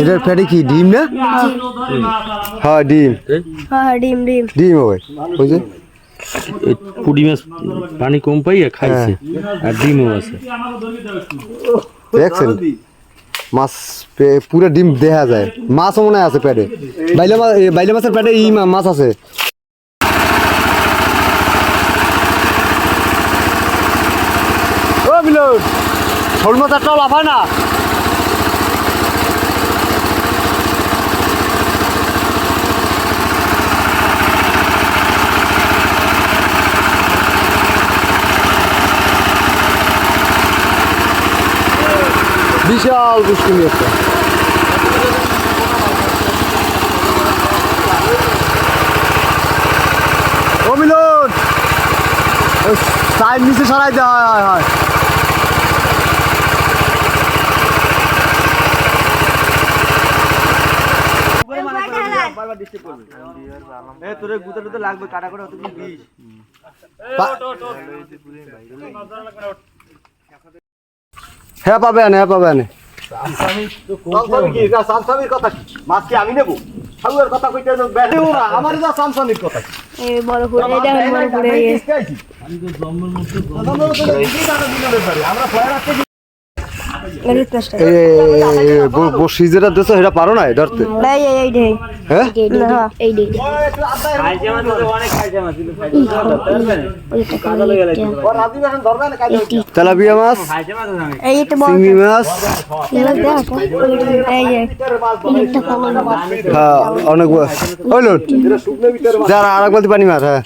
এটার পেটে কি ডিম না? হ্যাঁ ডিম। হ্যাঁ ডিম ডিম ডিম হবে ওই যে পুঁটি মাছ পানি কম পাইয়া খাইছে আর ডিমও আছে। দেখছেন মাছ পুরো ডিম দেখা যায়, মাছও মনে হয় আছে পেটে। বাইলে মাছের পেটে মাছ আছে। ও বিলন শোল মাছ একটাও লাফায় না। বিশাল পুষ্টিনি একটা। ও মিলন ওই সাইড নিচে সরাই দেওয়া হয়। হ্যাঁ পাবে আনে, হ্যাঁ পাবে আনে। মাছ কি আমি নেবো? কথা কইতে আমার যা সামসামির কথা এই বড় করে দেখেন বড় করে বসি যেটা দিচ্ছ সেটা পারো না ধরতে? হ্যাঁ তেলাপিয়া মাছ, চিংড়ি মাছ, হ্যাঁ অনেক হইল। যারা আর এক বালতি পানি মাছ। হ্যাঁ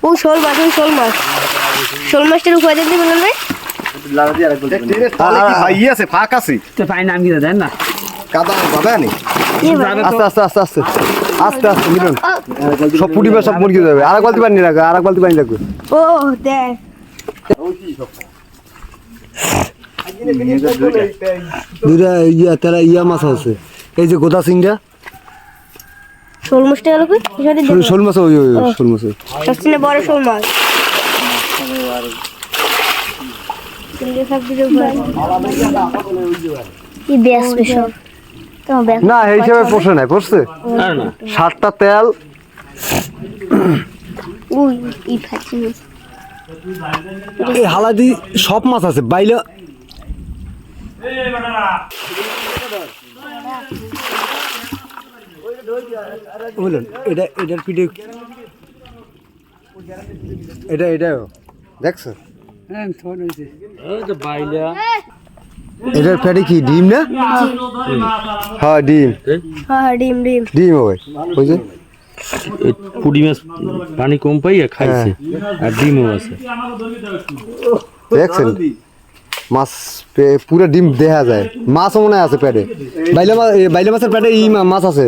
ও শোল মাছ, ওই শোল মাছ, শোল মাছটার উপরে দেখতে বললেন না ফাঁক আছে না কাদা পাবে আনি। আস্তে আস্তে আস্তে আস্তে আস্তে আস্তে মিলন সব পুটি সব মুরগি যাবে। আর এক বালতি পানি রাখবে, আর এক বালতি পানি রাখবে। ও দেখ দুইটা তারা মাছ আছে। এই যে গোদা সিংড়া শোল মাছটা গেল কই? শোল মাছ, ওই শোল মাছ সবচেয়ে বড় শোল মাছ। না এই হিসাবে পোষে নাই, পড়ছে 7টা তেল। এই হালাদি সব মাছ আছে বাইলে। বলুন এটা এটার পিঠে এটা দেখছো? এটার পেটে কি ডিম না? হ্যাঁ ডিম। হ্যাঁ ডিম ডিম ডিম হবে ওই যে পুঁটি মাছ পানি কম পাইয়া খাইছে আর ডিমও আছে। দেখছেন মাছ পুরো ডিম দেখা যায়, মাছও মনে হয় আছে পেটে। বাইলে মাছের পেটে মাছ আছে।